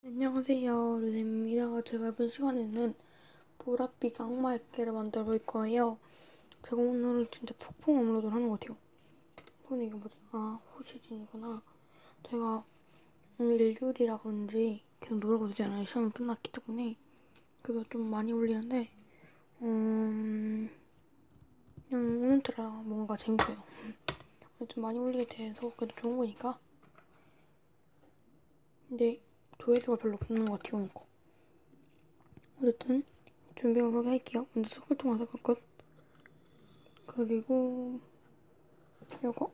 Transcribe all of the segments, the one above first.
안녕하세요, 루셈입니다. 제가 이번 시간에는 보랏빛 악마 액계를 만들어 볼 거예요. 제가 오늘 진짜 폭풍 업로드를 하는 것 같아요. 근데 이게 뭐지? 후시진이구나. 제가 오늘 일요일이라 그런지 계속 놀고 있잖아요. 시험이 끝났기 때문에. 그래서 좀 많이 올리는데, 그냥 오늘따라 뭔가 재밌어요. 좀 많이 올리게 돼서 그래도 좋은 거니까. 근데 조회수가 별로 없는 것 같아요, 이거. 어쨌든 준비한 거 할게요. 먼저 섞을통화 섞을 것. 그리고 요거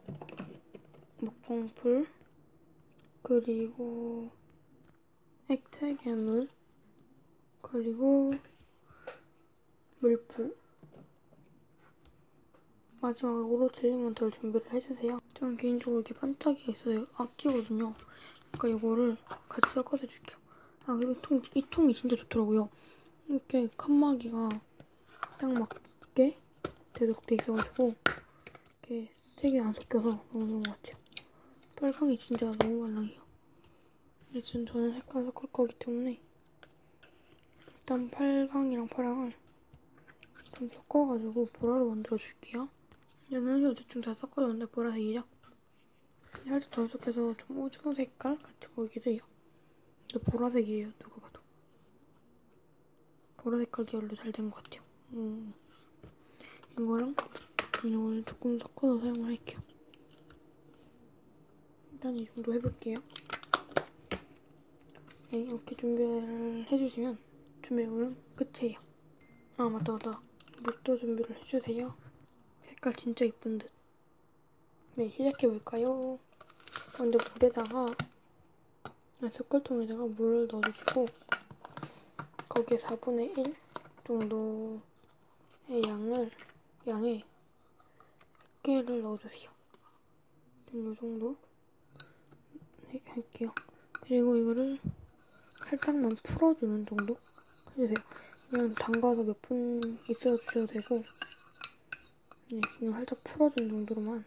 목공풀, 그리고 액체괴물, 그리고 물풀. 마지막으로 젤리먼트를 준비를 해주세요. 저는 개인적으로 이렇게 반짝이가 있어요. 악기거든요. 그러니까 이거를 같이 섞어서 줄게요. 그리고 이 통이 진짜 좋더라고요. 이렇게 칸막이가 딱 맞게 되도록 돼 있어가지고 이렇게 색이 안 섞여서 너무 좋은 것 같아요. 빨강이 진짜 너무 말랑해요. 근데 지금 저는 색깔 섞을 거기 때문에 일단 빨강이랑 파랑을 좀 섞어가지고 보라로 만들어줄게요. 얘는 어쨌든 다 섞어줬는데 보라색이죠? 살짝 더 섞여서 좀 우주 색깔 같이 보이기도 해요. 근데 보라색이에요, 누가 봐도. 보라 색깔 계열로 잘 된 것 같아요. 이거랑 이걸 조금 섞어서 사용을 할게요. 일단 이 정도 해볼게요. 네, 이렇게 준비를 해주시면 준비물은 끝이에요. 맞다. 물도 준비를 해주세요. 색깔 진짜 이쁜 듯. 네, 시작해볼까요? 먼저 물에다가 섞을통에다가 물을 넣어주시고 거기에 4분의 1 정도의 양의 액계를 넣어주세요. 이 정도 할게요. 그리고 이거를 살짝만 풀어주는 정도 해주세요. 그냥 담가서 몇 분 있어주셔도 되고 그냥 살짝 풀어주는 정도로만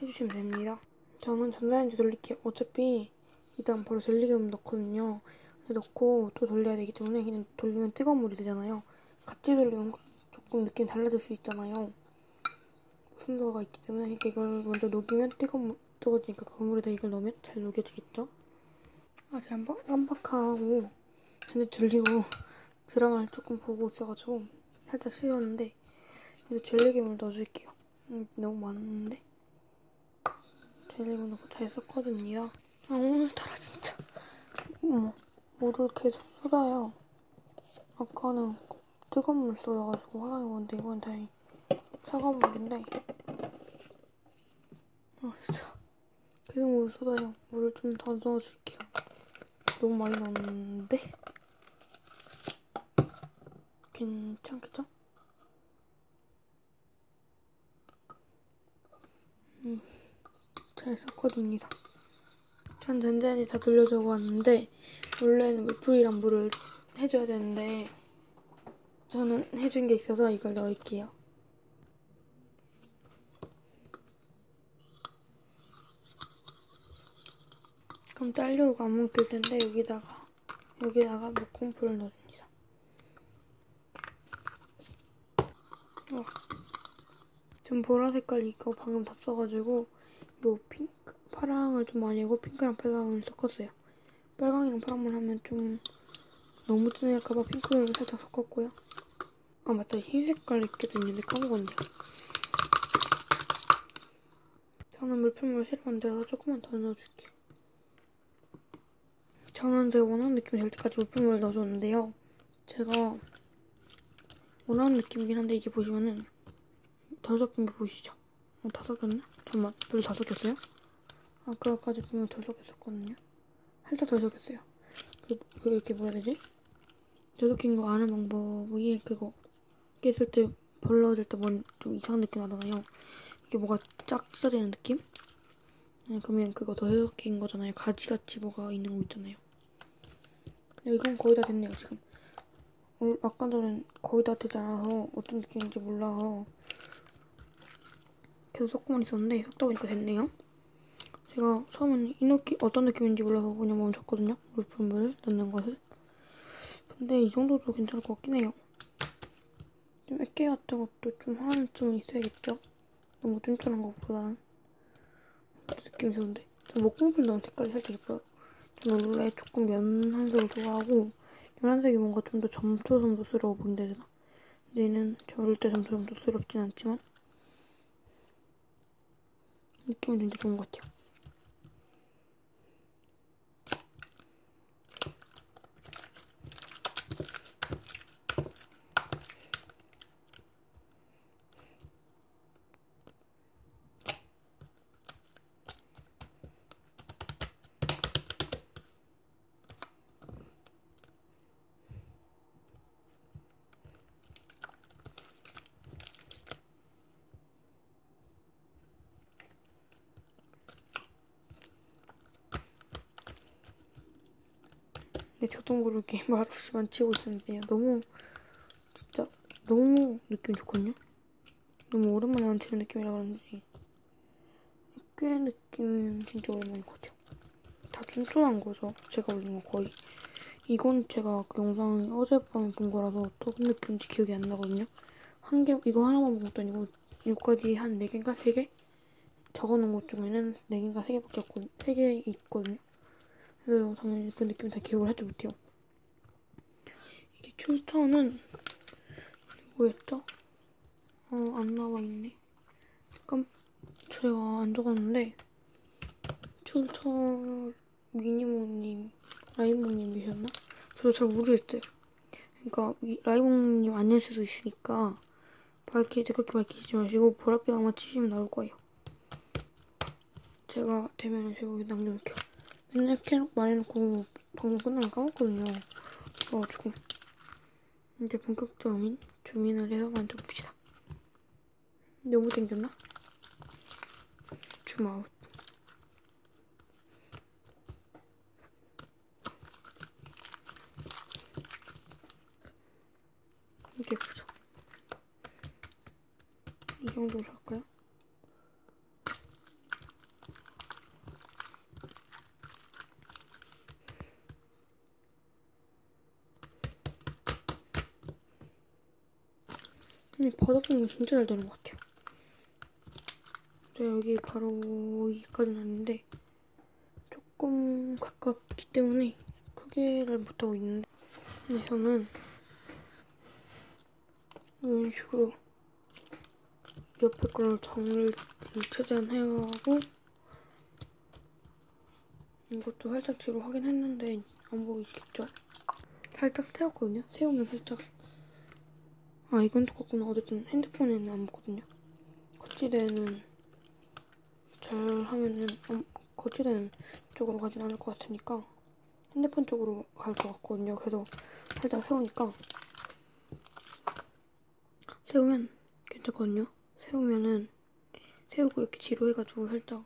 해주시면 됩니다. 저는 전자레인지 돌릴게요. 어차피 일단 바로 젤리겸 넣거든요. 넣고 또 돌려야 되기 때문에 그냥 돌리면 뜨거운 물이 되잖아요. 같이 돌리면 조금 느낌이 달라질 수 있잖아요. 순서가 있기 때문에 그러니까 이걸 먼저 녹이면 뜨거워지니까 그 물에다 이걸 넣으면 잘 녹여지겠죠? 제가 깜빡하고 근데 돌리고 드라마를 조금 보고 있어가지고 살짝 식었는데 그래서 젤리김을 넣어줄게요. 너무 많은데? 젤리김 넣고 잘 섞어줍니다. 오늘따라 진짜 물을 계속 쏟아요. 아까는 뜨거운 물 쏟아가지고 화상이 왔는데 이건 다행히 차가운 물인데 진짜 계속 물을 쏟아요. 물을 좀 더 넣어줄게요. 너무 많이 넣었는데? 괜찮겠죠? 잘 섞어줍니다. 전 전자레인지 다 돌려주고 왔는데 원래는 물풀이랑 물을 해줘야 되는데 저는 해준 게 있어서 이걸 넣을게요. 그럼 잘려오고 안 먹힐 텐데 여기다가 목공풀을 넣어줍니다. 전 보라 색깔 이거 방금 다 써가지고 요 핑크, 파랑을 좀 많이 하고 핑크랑 빨강을 섞었어요. 빨강이랑 파랑만 하면 좀 너무 진할까봐 핑크를 살짝 섞었고요. 맞다. 흰 색깔 있게도 있는데 까먹었네요. 저는 물품을 새로 만들어서 조금만 더 넣어줄게요. 저는 제가 원하는 느낌이 될 때까지 물품을 넣어줬는데요. 제가 원하는 느낌이긴 한데 이게 보시면은 덜 섞인 게 보이시죠? 다 섞였네? 잠깐만, 물 다 섞였어요? 아까까지 보면 덜 섞였었거든요? 살짝 덜 섞였어요. 이렇게 뭐라 해야 되지? 덜 섞인 거 아는 방법이 그거 깼을 때 벌러질 때 좀 이상한 느낌 나잖아요. 이게 뭐가 짝 찢어지는 느낌? 그러면 그거 덜 섞인 거잖아요. 가지같이 뭐가 있는 거 있잖아요. 이건 거의 다 됐네요, 지금. 아까 전엔 거의 다 되지 않아서 어떤 느낌인지 몰라서 계속 섞고만 있었는데 섞다 보니까 됐네요. 제가 처음에는 이 느낌, 어떤 느낌인지 몰라서 그냥 멈췄거든요. 물품을 넣는 것을. 근데 이 정도도 괜찮을 것 같긴 해요. 좀 액계 같은 것도 좀 하나쯤은 있어야겠죠? 너무 쫀쫀한 것보다는. 느낌이 좋은데? 저 목공풀 넣은 색깔이 살짝 예뻐요. 저는 원래 조금 연한색을 좋아하고 연한색이 뭔가 좀 더 점토점토스러워 보인다 해야 되나? 근데 얘는 절대 점토점토스럽진 않지만 느낌은 진짜 좋은 것 같아요. 근데 저도 모르게 말없이 만지고 있었는데요. 진짜 너무 느낌 좋거든요? 너무 오랜만에 만지는 느낌이라 그런지 꽤 느낌은 진짜 오랜만인 것 같아요. 다 쫀쫀한 거죠. 제가 올린 거 거의. 이건 제가 그 영상을 어젯밤에 본 거라서 어떤 느낌인지 기억이 안 나거든요. 이거 하나만 본 것도 아니고 여기까지 한 4개인가? 3개? 적어놓은 것 중에는 4개인가 3개밖에 없거든요. 3개 있거든요. 그래서 당연히 그 느낌 다 기억을 하지 못해요. 이게 출처는 뭐였죠? 안 나와있네. 약간 제가 안 적었는데 출처 미니모님, 라이모님이셨나? 저도 잘 모르겠어요. 그러니까 라이모님 아닐 수도 있으니까 그렇게 밝히지 마시고 보랏빛 아마 치시면 나올 거예요. 제가 되면 제목에 남겨놓을게요. 맨날 이렇게 말해놓고 방송 끝나면 까먹거든요. 그래가지고 이제 본격적인 주민을 해서 만들어봅시다. 너무 땡겼나? 줌아웃. 이게 예쁘죠? 이 정도로 할까요? 바닥보면 진짜 잘 되는 것 같아요. 제가 여기 바로 여기까지는 아닌데 조금 가깝기 때문에 크게를 못하고 있는데 근데 저는 이런 식으로 옆에 거를 정리를 최대한 해가고 이것도 살짝 뒤로 하긴 했는데 안 보이시겠죠? 살짝 세웠거든요? 세우면 살짝 이건 똑같구나. 어쨌든 핸드폰에는 안 먹거든요. 거치대는 잘 하면은 거치대는 쪽으로 가진 않을 것 같으니까 핸드폰 쪽으로 갈 것 같거든요. 그래서 살짝 세우면 괜찮거든요. 세우고 이렇게 뒤로 해가지고 살짝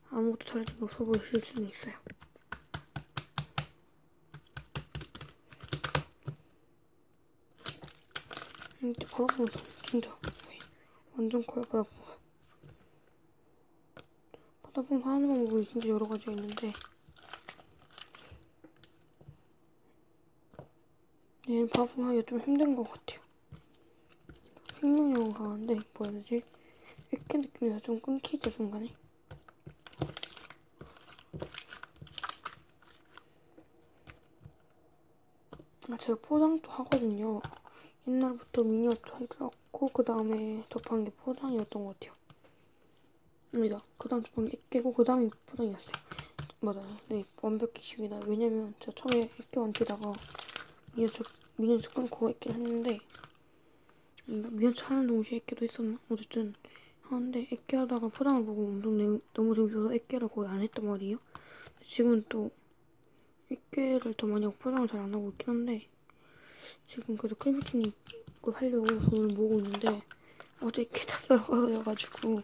아무것도 다른 게 없어 보이실 수는 있어요. 근데 바닥보면서 진짜 완전 커요. 바닥보면서 하는 방법이 진짜 여러 가지가 있는데 얘는 바닥보면서 하기가 좀 힘든 것 같아요. 생명력은 강한데 뭐라 해야 되지? 액계 느낌이라 좀 끊기죠 중간에. 제가 포장도 하거든요. 옛날부터 미니어처 했었고 그 다음에 접한 게 포장이었던 것 같아요. 아니다. 그 다음 접한 게 액계고 그 다음이 포장이었어요. 맞아요. 네, 완벽히 기억이 나요. 왜냐면 제가 처음에 액계 만지다가 미니어처 끊고 액계를 했는데 미니어처 하는 동시에 액계도 했었나? 어쨌든 하는데 액계 하다가 포장을 보고 너무 재밌어서 액계를 거의 안 했단 말이에요. 지금은 또 액계를 더 많이 하고 포장을 잘 안 하고 있긴 한데 지금 그래도 클비치니 이거 하려고 돈을 모으고 있는데 어제 액계 다 썰어가지고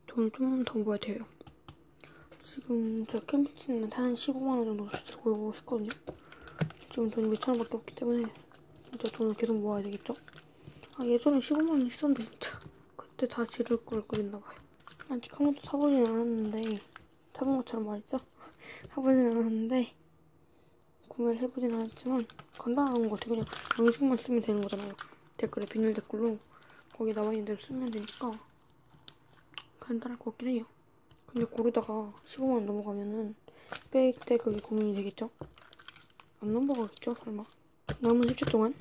돈을 좀 더 모아야 돼요. 지금 제가 캠핑치는한테 한 15만원 정도 들고 싶거든요. 지금 돈이 몇천 원밖에 없기 때문에 진짜 돈을 계속 모아야 되겠죠? 예전에 15만원 있었는데 진짜 그때 다 지를 걸 그랬나봐요. 아직 한 번도 사보진 않았는데, 사본 것처럼 말했죠? 사보진 않았는데, 구매를 해보진 않았지만, 간단한 거 같아. 그냥 양식만 쓰면 되는 거잖아요. 댓글에 비닐 댓글로 거기 나와 있는 대로 쓰면 되니까 간단할 것 같긴 해요. 근데 고르다가 15만 원 넘어가면은 빼일 때 그게 고민이 되겠죠? 안 넘어가겠죠? 설마. 남은 10초 동안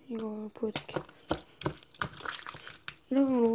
이걸 보여드릴게요. 이러므로